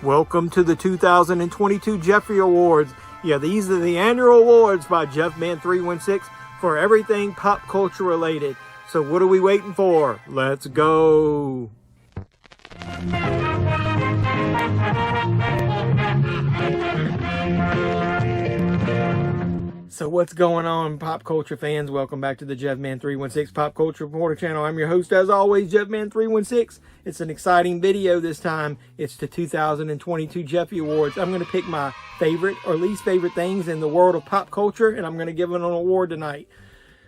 Welcome to the 2022 Jeffy Awards. Yeah, these are the annual awards by Jeffman316 for everything pop culture related. So what are we waiting for? Let's go. So what's going on, pop culture fans? Welcome back to the Jeffman316 Pop Culture Reporter channel. I'm your host, as always, Jeffman316. It's an exciting video this time. It's the 2022 Jeffy Awards. I'm going to pick my favorite or least favorite things in the world of pop culture, and I'm going to give it an award tonight.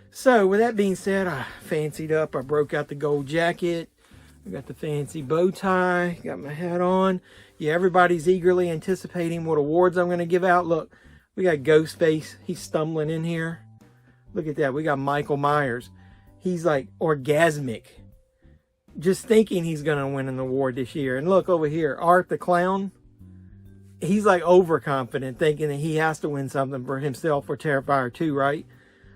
So with that being said, I fancied up. I broke out the gold jacket. I got the fancy bow tie. Got my hat on. Yeah, everybody's eagerly anticipating what awards I'm going to give out. Look. We got Ghostface. He's stumbling in here. Look at that. We got Michael Myers. He's like orgasmic. Just thinking he's going to win an award this year. And look over here. Art the Clown. He's like overconfident, thinking that he has to win something for himself for Terrifier 2, right?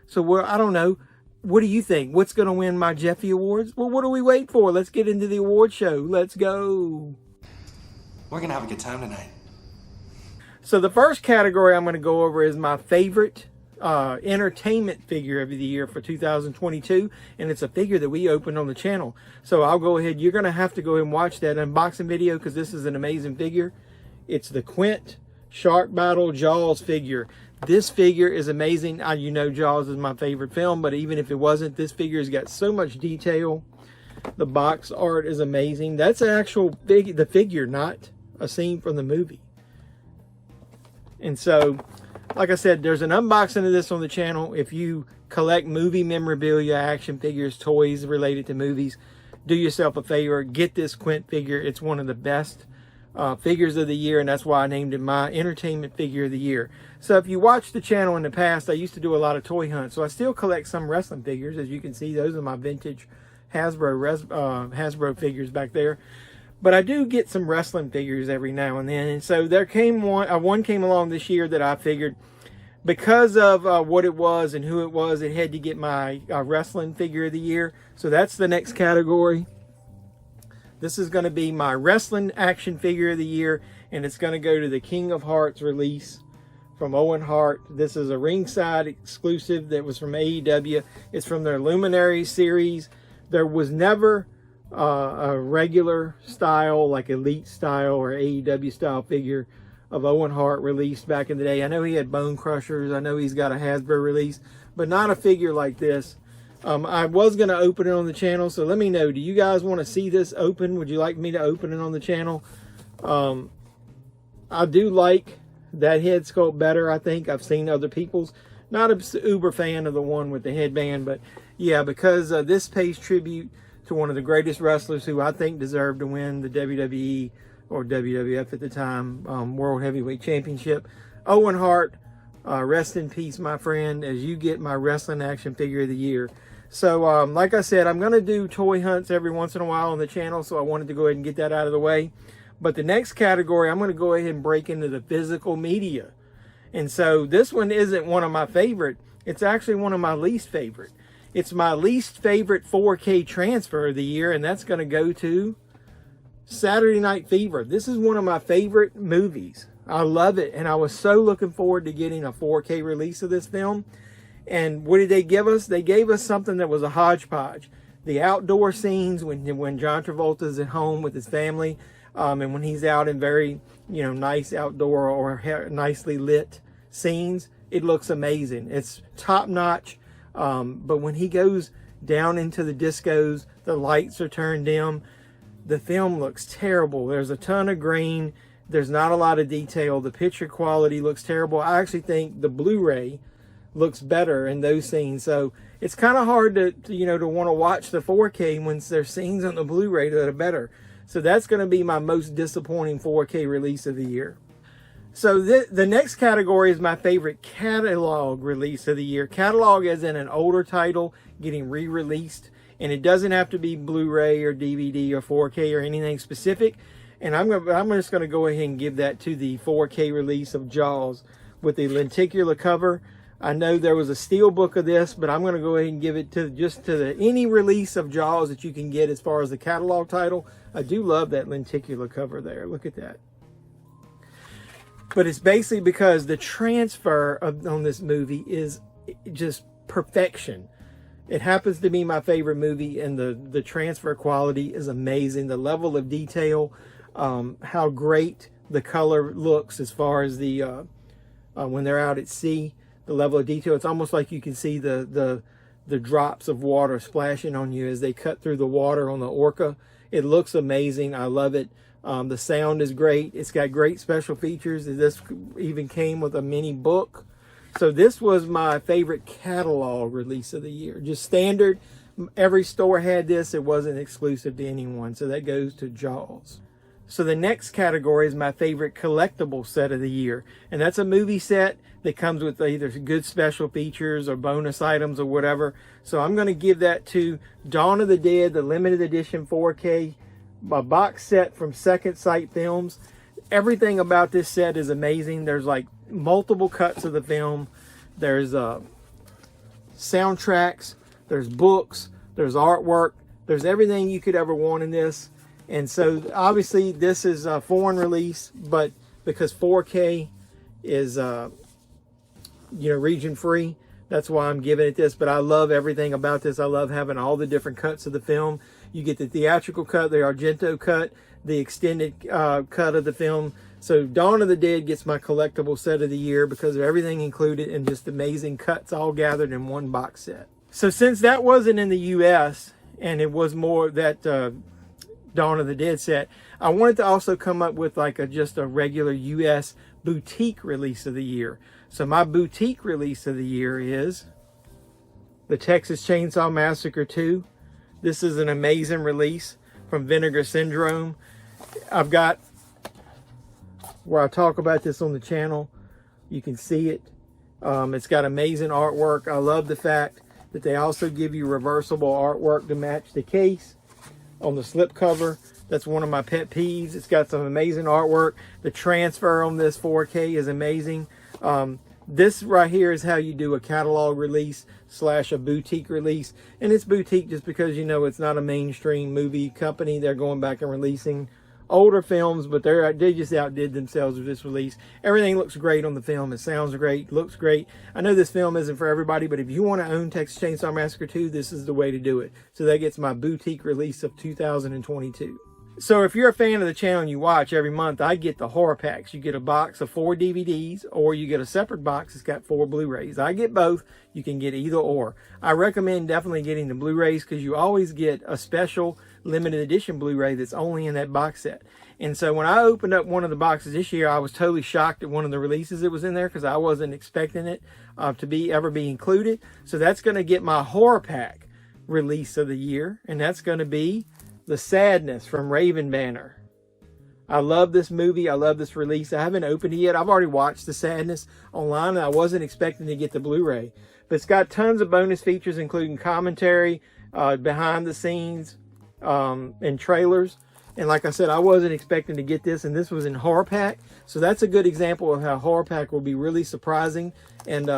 So, well, I don't know. What do you think? What's going to win my Jeffy Awards? Well, what do we wait for? Let's get into the award show. Let's go. We're going to have a good time tonight. So the first category I'm going to go over is my favorite entertainment figure of the year for 2022. And it's a figure that we opened on the channel. So I'll go ahead. You're going to have to go ahead and watch that unboxing video because this is an amazing figure. It's the Quint Shark Battle Jaws figure. This figure is amazing. You know Jaws is my favorite film, but even if it wasn't, this figure has got so much detail. The box art is amazing. That's an actual the figure, not a scene from the movie. And so, like I said, there's an unboxing of this on the channel. If you collect movie memorabilia, action figures, toys related to movies, do yourself a favor. Get this Quint figure. It's one of the best figures of the year, and that's why I named it my entertainment figure of the year. So if you watched the channel in the past, I used to do a lot of toy hunts. So I still collect some wrestling figures. As you can see, those are my vintage Hasbro figures back there. But I do get some wrestling figures every now and then. And so there came one came along this year that I figured because of what it was and who it was, it had to get my wrestling figure of the year. So that's the next category. This is going to be my wrestling action figure of the year. And it's going to go to the King of Hearts release from Owen Hart. This is a ringside exclusive that was from AEW. It's from their Luminary series. There was never a regular style, like Elite style or AEW style figure of Owen Hart released back in the day. I know he had Bone Crushers. I know he's got a Hasbro release, but not a figure like this. I was going to open it on the channel, so let me know. Do you guys want to see this open? Would you like me to open it on the channel? I do like that head sculpt better, I think. I've seen other people's. Not an uber fan of the one with the headband, but yeah, because this pays tribute to one of the greatest wrestlers who I think deserved to win the WWE or WWF at the time World Heavyweight Championship. Owen Hart, rest in peace, my friend, as you get my wrestling action figure of the year. So, like I said, I'm going to do toy hunts every once in a while on the channel, so I wanted to go ahead and get that out of the way. But the next category, I'm going to go ahead and break into the physical media. And so this one isn't one of my favorite. It's actually one of my least favorite. It's my least favorite 4K transfer of the year, and that's going to go to Saturday Night Fever. This is one of my favorite movies. I love it, and I was so looking forward to getting a 4K release of this film. And what did they give us? They gave us something that was a hodgepodge. The outdoor scenes when John Travolta's at home with his family, and when he's out in very, nice outdoor or nicely lit scenes, it looks amazing. It's top-notch. But when he goes down into the discos, the lights are turned dim. The film looks terrible. There's a ton of grain. There's not a lot of detail. The picture quality looks terrible. I actually think the Blu-ray looks better in those scenes. So it's kind of hard to want to watch the 4K when there's scenes on the Blu-ray that are better. So that's going to be my most disappointing 4K release of the year. So the next category is my favorite catalog release of the year. Catalog as in an older title getting re-released. And it doesn't have to be Blu-ray or DVD or 4K or anything specific. And I'm just going to go ahead and give that to the 4K release of Jaws with the lenticular cover. I know there was a Steelbook of this, but I'm going to go ahead and give it to any release of Jaws that you can get as far as the catalog title. I do love that lenticular cover there. Look at that. But it's basically because the transfer on this movie is just perfection. It happens to be my favorite movie, and the transfer quality is amazing. The level of detail, how great the color looks as far as the when they're out at sea, the level of detail. It's almost like you can see the drops of water splashing on you as they cut through the water on the orca. It looks amazing. I love it. The sound is great. It's got great special features. This even came with a mini book. So this was my favorite catalog release of the year. Just standard. Every store had this. It wasn't exclusive to anyone. So that goes to Jaws. So the next category is my favorite collectible set of the year. And that's a movie set that comes with either good special features or bonus items or whatever. So I'm going to give that to Dawn of the Dead, the limited edition 4K, a box set from Second Sight Films. Everything about this set is amazing. There's like multiple cuts of the film. There's soundtracks, there's books, there's artwork, there's everything you could ever want in this. And so obviously this is a foreign release, but because 4K is region free, that's why I'm giving it this. But I love everything about this. I love having all the different cuts of the film. You get the theatrical cut, the Argento cut, the extended cut of the film. So Dawn of the Dead gets my collectible set of the year because of everything included and just amazing cuts all gathered in one box set. So since that wasn't in the US and it was more that Dawn of the Dead set, I wanted to also come up with like just a regular US boutique release of the year. So my boutique release of the year is the Texas Chainsaw Massacre 2. This is an amazing release from Vinegar Syndrome. I've got where I talk about this on the channel. You can see it. It's got amazing artwork. I love the fact that they also give you reversible artwork to match the case on the slipcover. That's one of my pet peeves. It's got some amazing artwork. The transfer on this 4K is amazing. This right here is how you do a catalog release / a boutique release. And it's boutique just because, you know, it's not a mainstream movie company. They're going back and releasing older films, but they just outdid themselves with this release. Everything looks great on the film. It sounds great, looks great. I know this film isn't for everybody, but if you want to own Texas Chainsaw Massacre 2, this is the way to do it. So that gets my boutique release of 2022. So if you're a fan of the channel and you watch every month, I get the horror packs. You get a box of 4 DVDs, or you get a separate box that's got 4 Blu-rays. I get both. You can get either or. I recommend definitely getting the Blu-rays because you always get a special limited edition Blu-ray that's only in that box set. And so when I opened up one of the boxes this year, I was totally shocked at one of the releases that was in there because I wasn't expecting it to ever be included. So that's going to get my HorrorPack release of the year, and that's going to be The Sadness from Raven Banner. I love this movie. I love this release. I haven't opened it yet. I've already watched The Sadness online, and I wasn't expecting to get the Blu-ray. But it's got tons of bonus features, including commentary, behind the scenes, and trailers. And like I said, I wasn't expecting to get this, and this was in HorrorPack. So that's a good example of how HorrorPack will be really surprising. And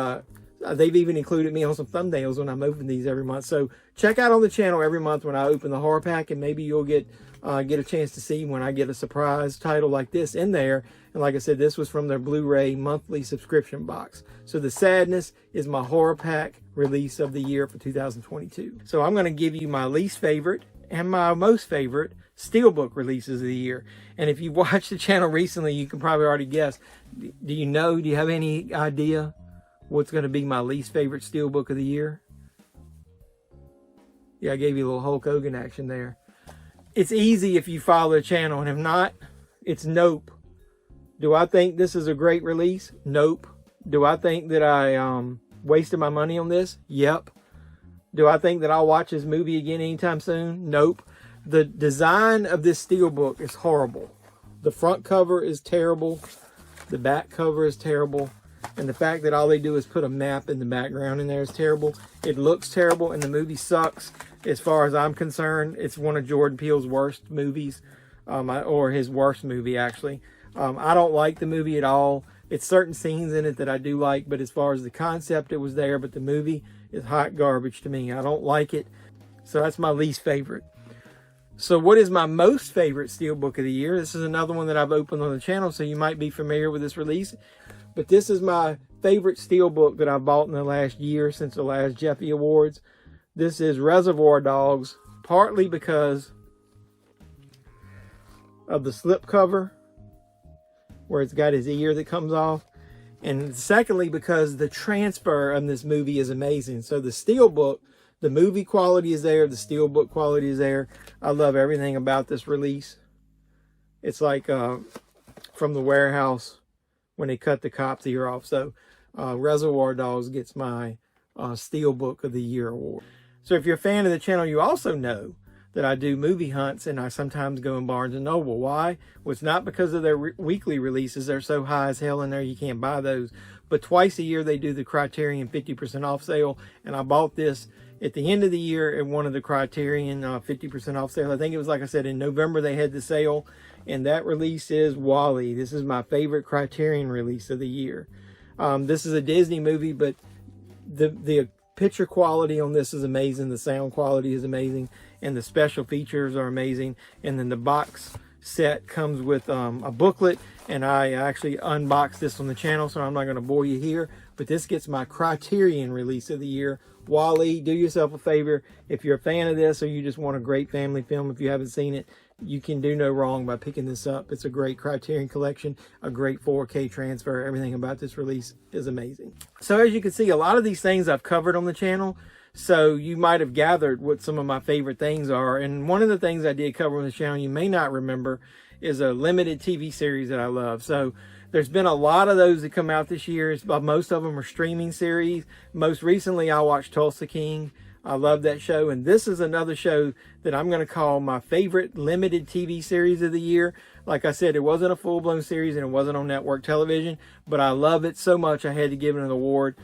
they've even included me on some thumbnails when I'm opening these every month. So check out on the channel every month when I open the HorrorPack, and maybe you'll get a chance to see when I get a surprise title like this in there. And like I said, this was from their Blu-ray monthly subscription box. So The Sadness is my HorrorPack release of the year for 2022. So I'm going to give you my least favorite and my most favorite Steelbook releases of the year. And if you've watched the channel recently, you can probably already guess. Do you have any idea what's going to be my least favorite Steelbook of the year? Yeah, I gave you a little Hulk Hogan action there. It's easy if you follow the channel, and if not, it's Nope. Do I think this is a great release? Nope. Do I think that I wasted my money on this? Yep. Do I think that I'll watch this movie again anytime soon? Nope. The design of this Steelbook is horrible. The front cover is terrible. The back cover is terrible. And the fact that all they do is put a map in the background in there is terrible. It looks terrible, and the movie sucks. As far as I'm concerned, it's one of Jordan Peele's worst movies, or his worst movie, actually. I don't like the movie at all. It's certain scenes in it that I do like, but as far as the concept, it was there, but the movie is hot garbage to me. I don't like it. So that's my least favorite. So what is my most favorite Steelbook of the year? This is another one that I've opened on the channel, so you might be familiar with this release. But this is my favorite Steelbook that I've bought in the last year since the last Jeffy Awards. This is Reservoir Dogs, partly because of the slipcover, where it's got his ear that comes off. And secondly, because the transfer of this movie is amazing. So the Steelbook, the movie quality is there, the Steelbook quality is there. I love everything about this release. It's like from the warehouse when they cut the cop's ear off. So Reservoir Dogs gets my Steelbook of the Year award. So if you're a fan of the channel, you also know that I do movie hunts, and I sometimes go in Barnes & Noble. Why? Well, it's not because of their weekly releases. They're so high as hell in there, you can't buy those. But twice a year, they do the Criterion 50% off sale, and I bought this at the end of the year at one of the Criterion 50% off sale. I think it was, like I said, in November they had the sale, and that release is WALL-E. This is my favorite Criterion release of the year. This is a Disney movie, but the picture quality on this is amazing. The sound quality is amazing, and the special features are amazing. And then the box set comes with a booklet, and I actually unboxed this on the channel, so I'm not going to bore you here. But this gets my Criterion release of the year. WALL-E, do yourself a favor. If you're a fan of this, or you just want a great family film, if you haven't seen it, you can do no wrong by picking this up. It's a great Criterion collection, a great 4K transfer. Everything about this release is amazing. So as you can see, a lot of these things I've covered on the channel, so you might have gathered what some of my favorite things are. And one of the things I did cover on the channel you may not remember is a limited TV series that I love. So there's been a lot of those that come out this year. Most of them are streaming series. Most recently, I watched Tulsa King. I love that show. And this is another show that I'm going to call my favorite limited TV series of the year. Like I said, it wasn't a full-blown series and it wasn't on network television, but I love it so much I had to give it an award.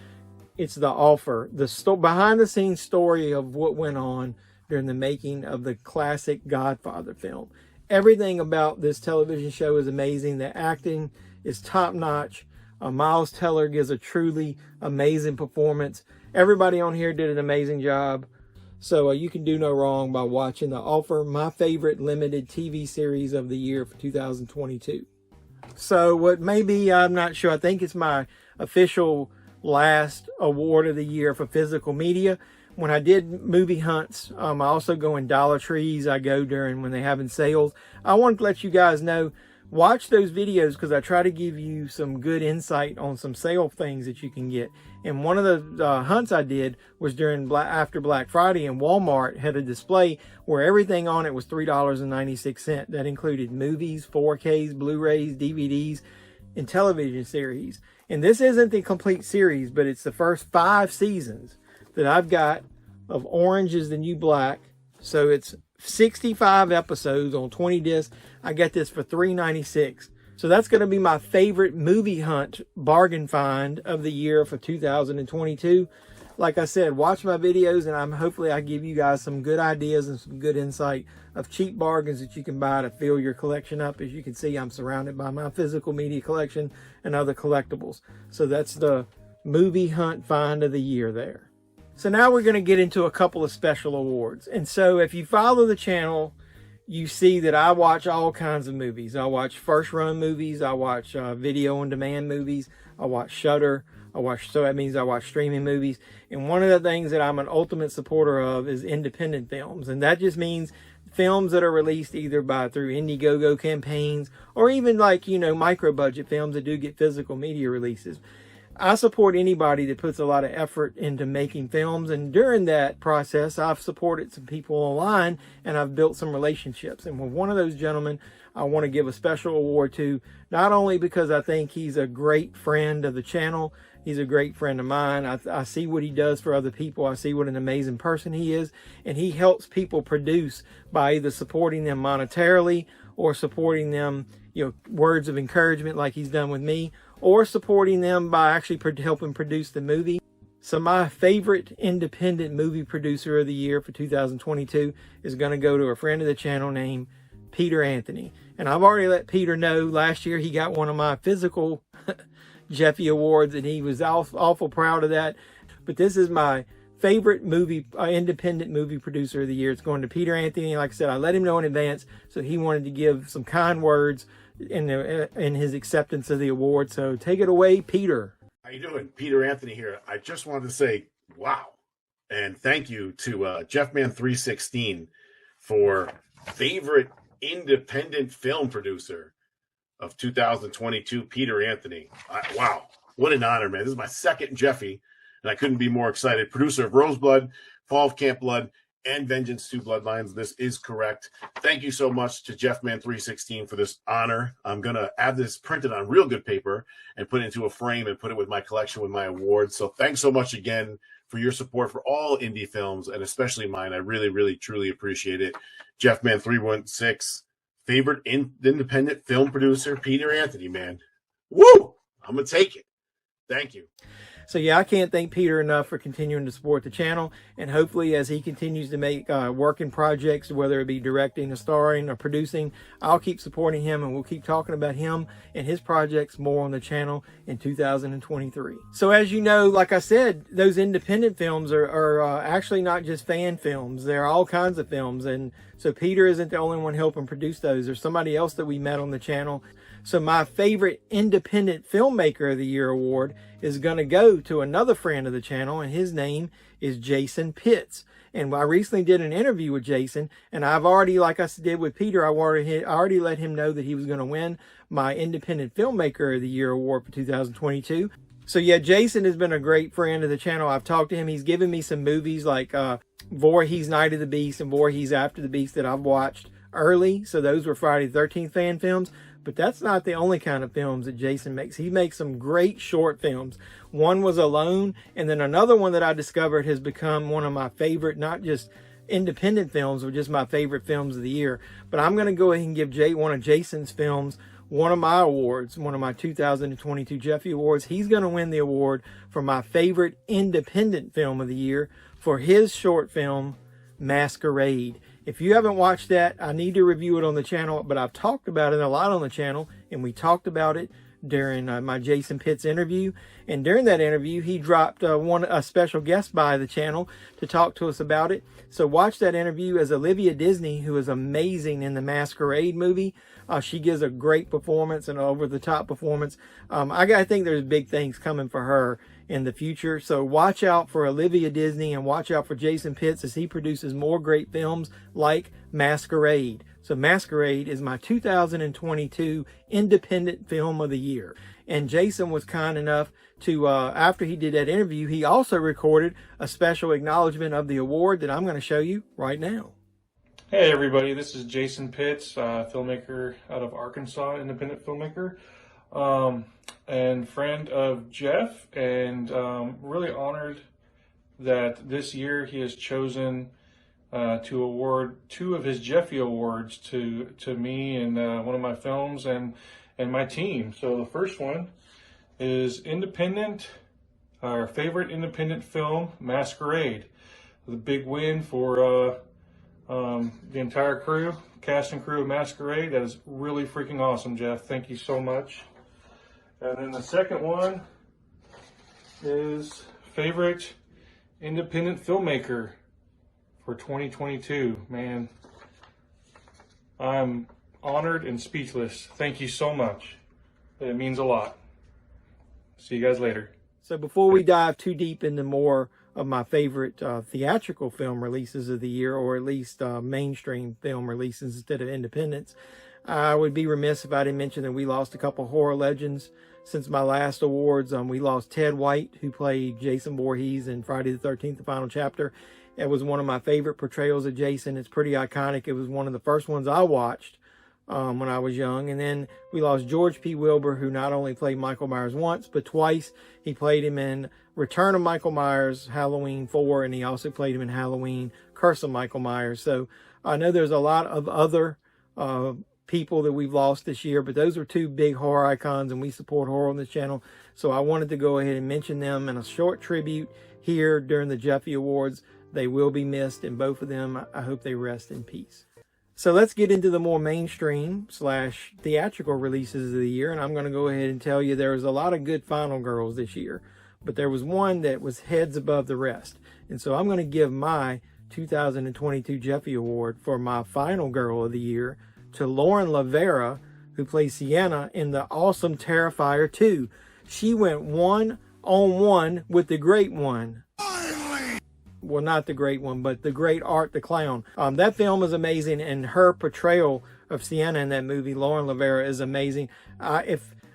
It's The Offer, the behind-the-scenes story of what went on during the making of the classic Godfather film. Everything about this television show is amazing. The acting is top-notch. Miles Teller gives a truly amazing performance. Everybody on here did an amazing job. So you can do no wrong by watching The Offer, my favorite limited TV series of the year for 2022. So what maybe, I'm not sure, I think it's my official last award of the year for physical media. When I did movie hunts, I also go in Dollar Trees. I go during when they having sales. I wanted to let you guys know, watch those videos because I try to give you some good insight on some sale things that you can get. And one of the hunts I did was after Black Friday, and Walmart had a display where everything on it was $3.96. That included movies, 4Ks, Blu-rays, DVDs, and television series. And this isn't the complete series, but it's the first 5 seasons that I've got of Orange is the New Black. So it's 65 episodes on 20 discs. I got this for $3.96. So that's going to be my favorite movie hunt bargain find of the year for 2022. Like I said, watch my videos, and hopefully I give you guys some good ideas and some good insight of cheap bargains that you can buy to fill your collection up. As you can see, I'm surrounded by my physical media collection and other collectibles. So that's the movie hunt find of the year there. So now we're going to get into a couple of special awards. And so if you follow the channel, you see that I watch all kinds of movies. I watch first run movies. I watch video on demand movies. I watch Shudder. So that means I watch streaming movies. And one of the things that I'm an ultimate supporter of is independent films. And that just means films that are released either through Indiegogo campaigns, or even like, micro budget films that do get physical media releases. I support anybody that puts a lot of effort into making films, and during that process I've supported some people online, and I've built some relationships. And with one of those gentlemen I want to give a special award to, not only because I think he's a great friend of the channel, he's a great friend of mine. I see what he does for other people. I see what an amazing person he is, and he helps people produce by either supporting them monetarily or supporting them, words of encouragement like he's done with me, or supporting them by actually helping produce the movie. So my favorite independent movie producer of the year for 2022 is going to go to a friend of the channel named Peter Anthony. And I've already let Peter know last year he got one of my physical Jeffy Awards, and he was awful proud of that. But this is my favorite movie, independent movie producer of the year. It's going to Peter Anthony. Like I said, I let him know in advance, so he wanted to give some kind words in his acceptance of the award. So take it away, Peter. How you doing? Peter Anthony here. I just wanted to say, wow. And thank you to Jeffman316 for favorite independent film producer of 2022, Peter Anthony. Wow. What an honor, man. This is my second Jeffy, and I couldn't be more excited. Producer of Roseblood, Fall of Camp Blood, and Vengeance 2 Bloodlines. This is correct. Thank you so much to Jeffman316 for this honor. I'm going to have this printed on real good paper and put it into a frame and put it with my collection with my awards. So thanks so much again for your support for all indie films, and especially mine. I really, really, truly appreciate it. Jeffman316, favorite independent film producer, Peter Anthony, man. Woo! I'm going to take it. Thank you. So yeah, I can't thank Peter enough for continuing to support the channel, and hopefully as he continues to make working projects, whether it be directing or starring or producing, I'll keep supporting him, and we'll keep talking about him and his projects more on the channel in 2023. So as you know, like I said, those independent films are actually not just fan films. There are all kinds of films, and so Peter isn't the only one helping produce those. There's somebody else that we met on the channel. So my favorite independent filmmaker of the year award is going to go to another friend of the channel, and his name is Jason Pitts. And I recently did an interview with Jason, and I've already, like I did with Peter, I already let him know that he was going to win my independent filmmaker of the year award for 2022. So yeah, Jason has been a great friend of the channel. I've talked to him. He's given me some movies like Voorhees Night of the Beast and Voorhees After the Beast that I've watched early. So those were Friday the 13th fan films. But that's not the only kind of films that Jason makes. He makes some great short films. One was Alone, and then another one that I discovered has become one of my favorite, not just independent films, but just my favorite films of the year. But I'm going to go ahead and give one of Jason's films one of my awards, one of my 2022 Jeffy Awards. He's going to win the award for my favorite independent film of the year for his short film, Masquerade. If you haven't watched that, I need to review it on the channel, but I've talked about it a lot on the channel, and we talked about it during my Jason Pitts interview. And during that interview, he dropped a special guest by the channel to talk to us about it. So watch that interview as Olivia Disney, who is amazing in the Masquerade movie. She gives a great performance, an over-the-top performance. I think there's big things coming for her in the future. So watch out for Olivia Disney, and watch out for Jason Pitts as he produces more great films like Masquerade. So Masquerade is my 2022 independent film of the year. And Jason was kind enough to, after he did that interview, he also recorded a special acknowledgement of the award that I'm going to show you right now. Hey everybody, this is Jason Pitts, filmmaker out of Arkansas, independent filmmaker, and friend of Jeff, and really honored that this year he has chosen to award 2 of his Jeffy Awards to me and one of my films and my team. So the first one is independent, our favorite independent film, Masquerade. The big win for the entire crew, cast and crew of Masquerade. That is really freaking awesome, Jeff. Thank you so much. And then the second one is favorite independent filmmaker for 2022. Man, I'm honored and speechless. Thank you so much. It means a lot. See you guys later. So before we dive too deep into more of my favorite theatrical film releases of the year, or at least mainstream film releases instead of independents, I would be remiss if I didn't mention that we lost a couple horror legends since my last awards. We lost Ted White, who played Jason Voorhees in Friday the 13th, the final chapter. It was one of my favorite portrayals of Jason. It's pretty iconic. It was one of the first ones I watched when I was young. And then we lost George P. Wilbur, who not only played Michael Myers once, but twice. He played him in Return of Michael Myers, Halloween 4, and he also played him in Halloween, Curse of Michael Myers. So I know there's a lot of other people that we've lost this year, but those are 2 big horror icons, and we support horror on this channel. So I wanted to go ahead and mention them in a short tribute here during the Jeffy Awards. They will be missed, and both of them, I hope they rest in peace. So let's get into the more mainstream / theatrical releases of the year. And I'm going to go ahead and tell you there was a lot of good final girls this year, but there was one that was heads above the rest. And so I'm going to give my 2022 Jeffy Award for my final girl of the year to Lauren Lavera, who plays Sienna in the awesome Terrifier 2. She went one-on-one with the great one. Well, not the great one, but the great Art the Clown. That film is amazing, and her portrayal of Sienna in that movie, Lauren Lavera, is amazing.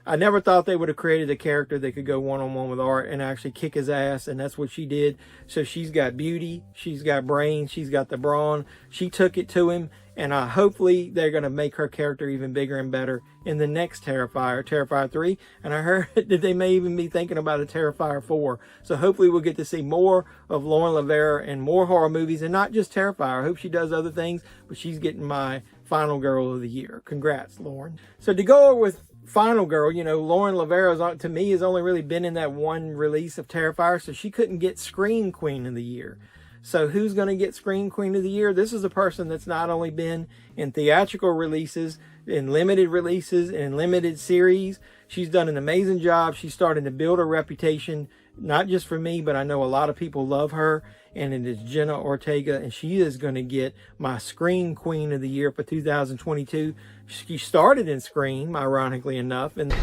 I never thought they would have created a character that could go one-on-one with Art and actually kick his ass, and that's what she did. So she's got beauty, she's got brains, she's got the brawn. She took it to him, and hopefully they're going to make her character even bigger and better in the next Terrifier, Terrifier 3. And I heard that they may even be thinking about a Terrifier 4. So hopefully we'll get to see more of Lauren Lavera and more horror movies, and not just Terrifier. I hope she does other things, but she's getting my final girl of the year. Congrats, Lauren. So to go with final girl, you know, Lauren Lavera, to me, has only really been in that one release of Terrifier, so she couldn't get Screen Queen of the Year. So who's going to get Screen Queen of the Year? This is a person that's not only been in theatrical releases, in limited releases, in limited series. She's done an amazing job. She's starting to build a reputation, not just for me, but I know a lot of people love her, and it is Jenna Ortega, and she is going to get my Screen Queen of the Year for 2022. She started in Scream, ironically enough. And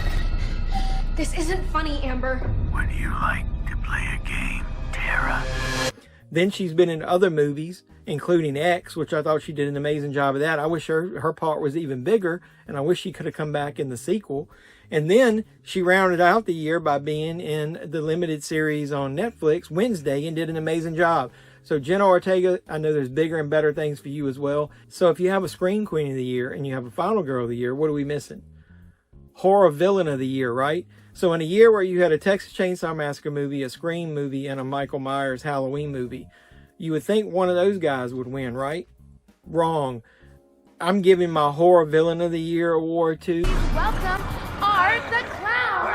this isn't funny, Amber. Would you like to play a game, Tara? Then she's been in other movies, including X, which I thought she did an amazing job of that. I wish her part was even bigger, and I wish she could have come back in the sequel. And then she rounded out the year by being in the limited series on Netflix, Wednesday, and did an amazing job. So Jenna Ortega, I know there's bigger and better things for you as well. So if you have a Screen Queen of the Year and you have a Final Girl of the Year, what are we missing? Horror Villain of the Year, right? So in a year where you had a Texas Chainsaw Massacre movie, a Scream movie, and a Michael Myers Halloween movie, you would think one of those guys would win, right? Wrong. I'm giving my Horror Villain of the Year award to Welcome, Art the Clown.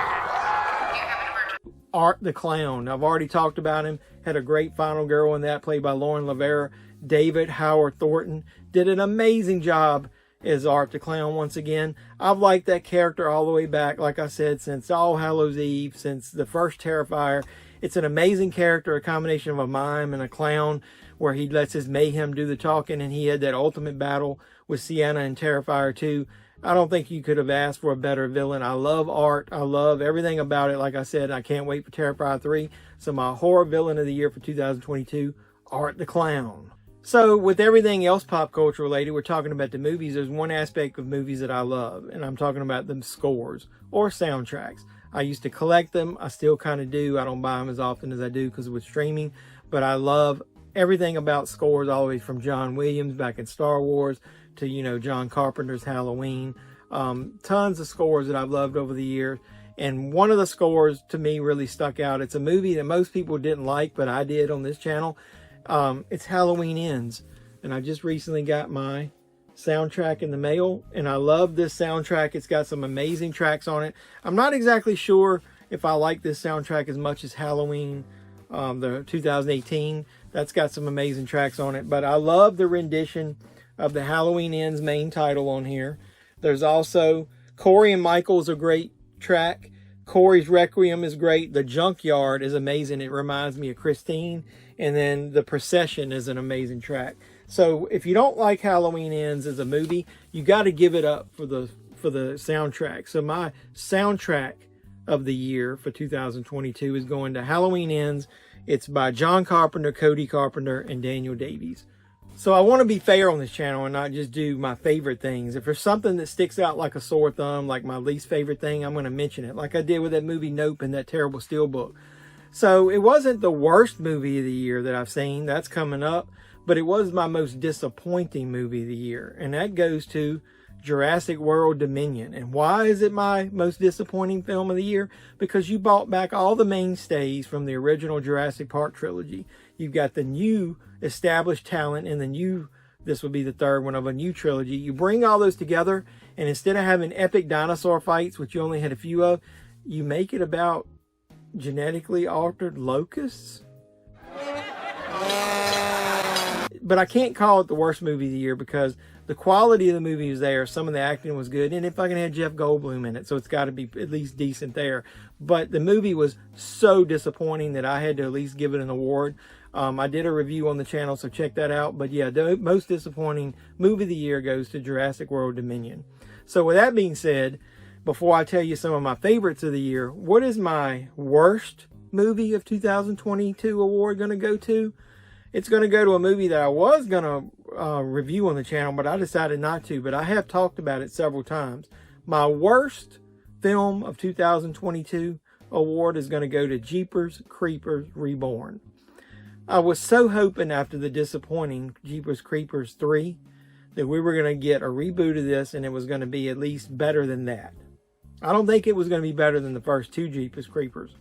Art the Clown. I've already talked about him. Had a great final girl in that, played by Lauren Lavera. David Howard Thornton did an amazing job as Art the Clown once again. I've liked that character all the way back, like I said, since All Hallows Eve, since the first Terrifier. It's an amazing character, a combination of a mime and a clown, where he lets his mayhem do the talking, and he had that ultimate battle with Sienna in Terrifier 2. I don't think you could have asked for a better villain. I love Art. I love everything about it. Like I said, I can't wait for Terrifier 3. So my Horror Villain of the Year for 2022, Art the Clown. So with everything else pop culture related, we're talking about the movies. There's one aspect of movies that I love, and I'm talking about them scores or soundtracks. I used to collect them. I still kind of do. I don't buy them as often as I do because with streaming, but I love everything about scores, all the way from John Williams back in Star Wars to, you know, John Carpenter's Halloween. Tons of scores that I've loved over the years. And one of the scores to me really stuck out. It's a movie that most people didn't like, but I did on this channel. It's Halloween Ends. And I just recently got my soundtrack in the mail, and I love this soundtrack. It's got some amazing tracks on it. I'm not exactly sure if I like this soundtrack as much as Halloween, the 2018. That's got some amazing tracks on it, but I love the rendition of the Halloween Ends main title on here. There's also Corey and Michael's a great track. Corey's Requiem is great. The Junkyard is amazing. It reminds me of Christine. And then The Procession is an amazing track. So if you don't like Halloween Ends as a movie, you got to give it up for the soundtrack. So my soundtrack of the year for 2022 is going to Halloween Ends. It's by John Carpenter, Cody Carpenter, and Daniel Davies. So I want to be fair on this channel and not just do my favorite things. If there's something that sticks out like a sore thumb, like my least favorite thing, I'm going to mention it, like I did with that movie Nope and that terrible Steelbook. So it wasn't the worst movie of the year that I've seen. That's coming up. But it was my most disappointing movie of the year. And that goes to Jurassic World Dominion. And why is it my most disappointing film of the year? Because you brought back all the mainstays from the original Jurassic Park trilogy. You've got the new established talent and the new, this would be the third one of a new trilogy. You bring all those together, and instead of having epic dinosaur fights, which you only had a few of, you make it about genetically altered locusts. But I can't call it the worst movie of the year because the quality of the movie was there. Some of the acting was good. And if I can have Jeff Goldblum in it, so it's got to be at least decent there. But the movie was so disappointing that I had to at least give it an award. I did a review on the channel, so check that out. But yeah, the most disappointing movie of the year goes to Jurassic World Dominion. So with that being said, before I tell you some of my favorites of the year, what is my worst movie of 2022 award going to go to? It's going to go to a movie that I was going to review on the channel, but I decided not to. But I have talked about it several times. My worst film of 2022 award is going to go to Jeepers Creepers Reborn. I was so hoping after the disappointing Jeepers Creepers 3 that we were going to get a reboot of this and it was going to be at least better than that. I don't think it was going to be better than the first two Jeepers Creepers.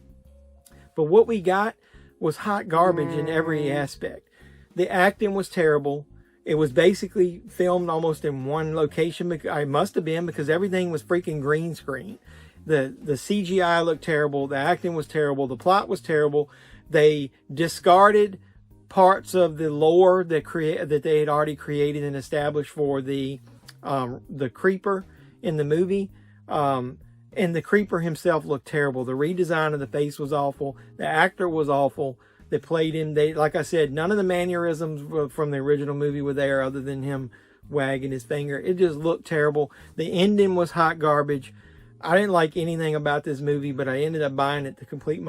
But what we got was hot garbage in every aspect. The acting was terrible. It was basically filmed almost in one location. It must have been, because everything was freaking green screen. The CGI looked terrible. The acting was terrible. The plot was terrible. They discarded parts of the lore that they had already created and established for the creeper in the movie. And the creeper himself looked terrible. The redesign of the face was awful. The actor was awful that played him. Like I said, none of the mannerisms from the original movie were there other than him wagging his finger. It just looked terrible. The ending was hot garbage. I didn't like anything about this movie, but I ended up buying it to complete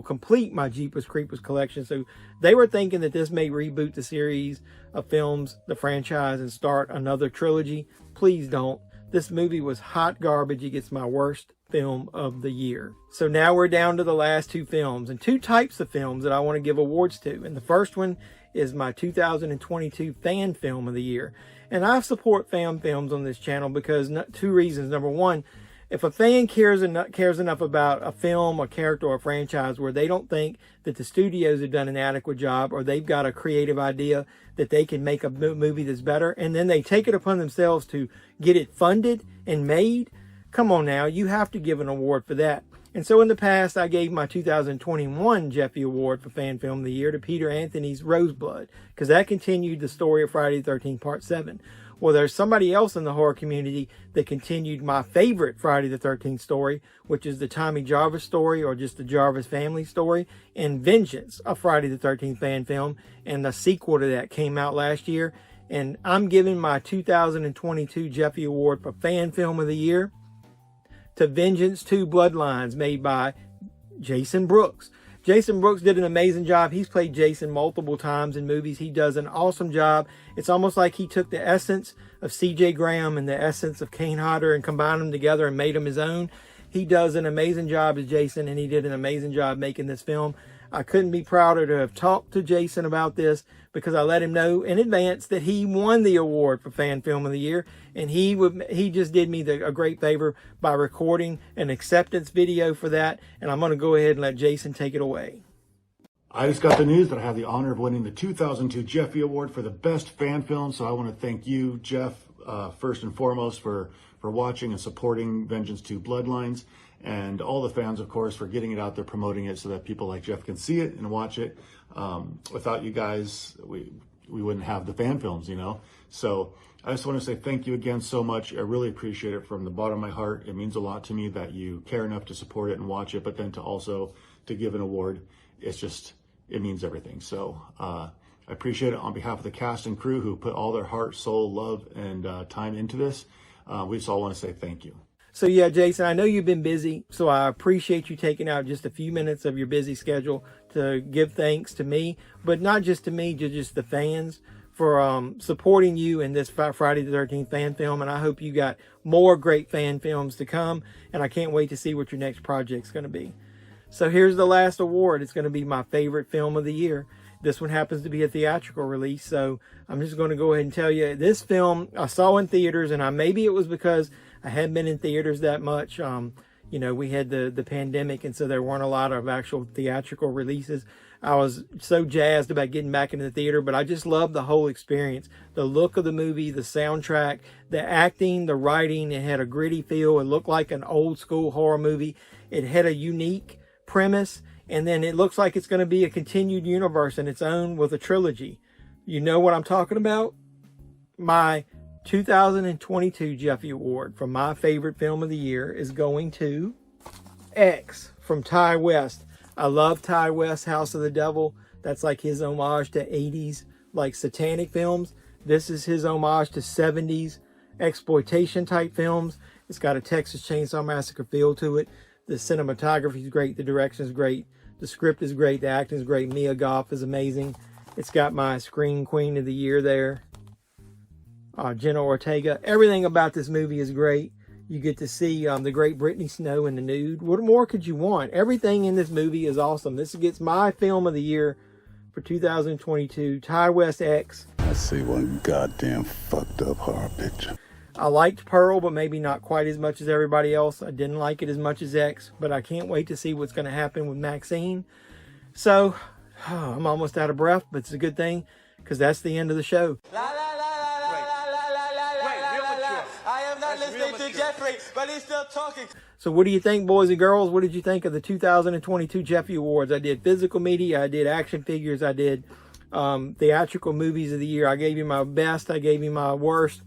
complete my Jeepers Creepers collection. So they were thinking that this may reboot the series of films, the franchise, and start another trilogy. Please don't. This movie was hot garbage. It gets my worst film of the year. So now we're down to the last two films, and two types of films that I want to give awards to. And the first one is my 2022 fan film of the year. And I support fan films on this channel because two reasons. Number one, if a fan cares enough about a film, a character, or a franchise where they don't think that the studios have done an adequate job, or they've got a creative idea that they can make a movie that's better, and then they take it upon themselves to get it funded and made, come on now, you have to give an award for that. And so in the past, I gave my 2021 Jeffy Award for Fan Film of the Year to Peter Anthony's Roseblood, because that continued the story of Friday the 13th Part 7. Well, there's somebody else in the horror community that continued my favorite Friday the 13th story, which is the Tommy Jarvis story, or just the Jarvis family story, and Vengeance, a Friday the 13th fan film, and the sequel to that came out last year. And I'm giving my 2022 Jeffy Award for Fan Film of the Year to Vengeance 2 Bloodlines, made by Jason Brooks. Jason Brooks did an amazing job. He's played Jason multiple times in movies. He does an awesome job. It's almost like he took the essence of C.J. Graham and the essence of Kane Hodder and combined them together and made them his own. He does an amazing job as Jason, and he did an amazing job making this film. I couldn't be prouder to have talked to Jason about this, because I let him know in advance that he won the award for Fan Film of the Year, and he just did me a great favor by recording an acceptance video for that, and I'm going to go ahead and let Jason take it away. I just got the news that I have the honor of winning the 2002 Jeffy Award for the best fan film, so I want to thank you, Jeff, first and foremost for watching and supporting Vengeance 2 Bloodlines, and all the fans, of course, for getting it out there, promoting it so that people like Jeff can see it and watch it. Without you guys, we wouldn't have the fan films, you know? So I just want to say thank you again so much. I really appreciate it from the bottom of my heart. It means a lot to me that you care enough to support it and watch it, but then to give an award, it means everything. So I appreciate it on behalf of the cast and crew who put all their heart, soul, love, and time into this. We just all want to say thank you. So yeah, Jason, I know you've been busy, so I appreciate you taking out just a few minutes of your busy schedule to give thanks to me, but not just to me, just the fans for supporting you in this Friday the 13th fan film. And I hope you got more great fan films to come, and I can't wait to see what your next project's going to be. So here's the last award. It's going to be my favorite film of the year. This one happens to be a theatrical release, so I'm just going to go ahead and tell you, this film I saw in theaters, and maybe it was because I hadn't been in theaters that much. You know, we had the pandemic, and so there weren't a lot of actual theatrical releases. I was so jazzed about getting back into the theater, but I just loved the whole experience. The look of the movie, the soundtrack, the acting, the writing. It had a gritty feel. It looked like an old school horror movie. It had a unique premise, and then it looks like it's going to be a continued universe in its own with a trilogy. You know what I'm talking about? My 2022 Jeffy Award for my favorite film of the year is going to X from Ty West. I love Ty West's House of the Devil. That's like his homage to 80s, like satanic films. This is his homage to 70s exploitation type films. It's got a Texas Chainsaw Massacre feel to it. The cinematography is great. The direction is great. The script is great. The acting is great. Mia Goth is amazing. It's got my Screen Queen of the Year there, Jenna Ortega. Everything about this movie is great. You get to see the great Brittany Snow in the nude. What more could you want? Everything in this movie is awesome. This gets my film of the year for 2022, Ty West X. I see one goddamn fucked up horror picture. I liked Pearl, but maybe not quite as much as everybody else. I didn't like it as much as X, but I can't wait to see what's going to happen with Maxine. So, I'm almost out of breath, but it's a good thing, because that's the end of the show. I am not listening to Jeffrey, but he's still talking. So what do you think, boys and girls? What did you think of the 2022 Jeffy Awards? I did physical media, I did action figures, I did theatrical movies of the year. I gave you my best, I gave you my worst.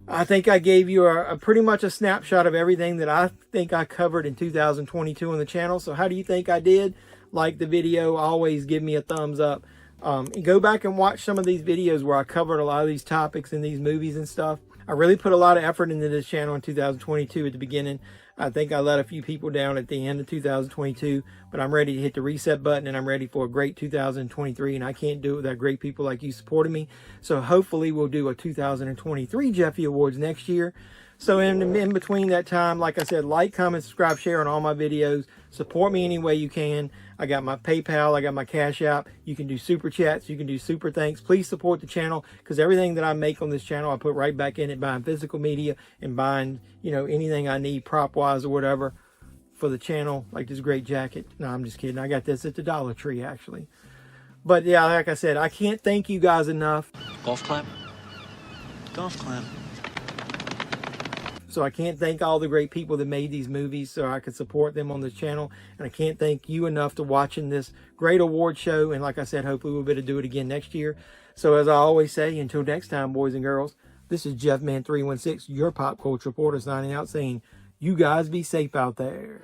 I think I gave you a pretty much a snapshot of everything that I think I covered in 2022 on the channel. So how do you think I did? Like the video, always give me a thumbs up. And go back and watch some of these videos where I covered a lot of these topics in these movies and stuff. I really put a lot of effort into this channel in 2022 at the beginning. I think I let a few people down at the end of 2022, but I'm ready to hit the reset button and I'm ready for a great 2023, and I can't do it without great people like you supporting me. So hopefully we'll do a 2023 Jeffy Awards next year. So in between that time, like I said, like, comment, subscribe, share on all my videos. Support me any way you can. I got my PayPal, I got my Cash App. You can do super chats, you can do super thanks. Please support the channel, because everything that I make on this channel, I put right back in it, buying physical media and buying, you know, anything I need prop-wise or whatever for the channel, like this great jacket. No, I'm just kidding. I got this at the Dollar Tree, actually. But yeah, like I said, I can't thank you guys enough. Golf clap? Golf clap. So I can't thank all the great people that made these movies so I could support them on this channel. And I can't thank you enough for watching this great award show. And like I said, hopefully we'll be able to do it again next year. So as I always say, until next time, boys and girls, this is Jeffman316, your pop culture reporter, signing out saying, you guys be safe out there.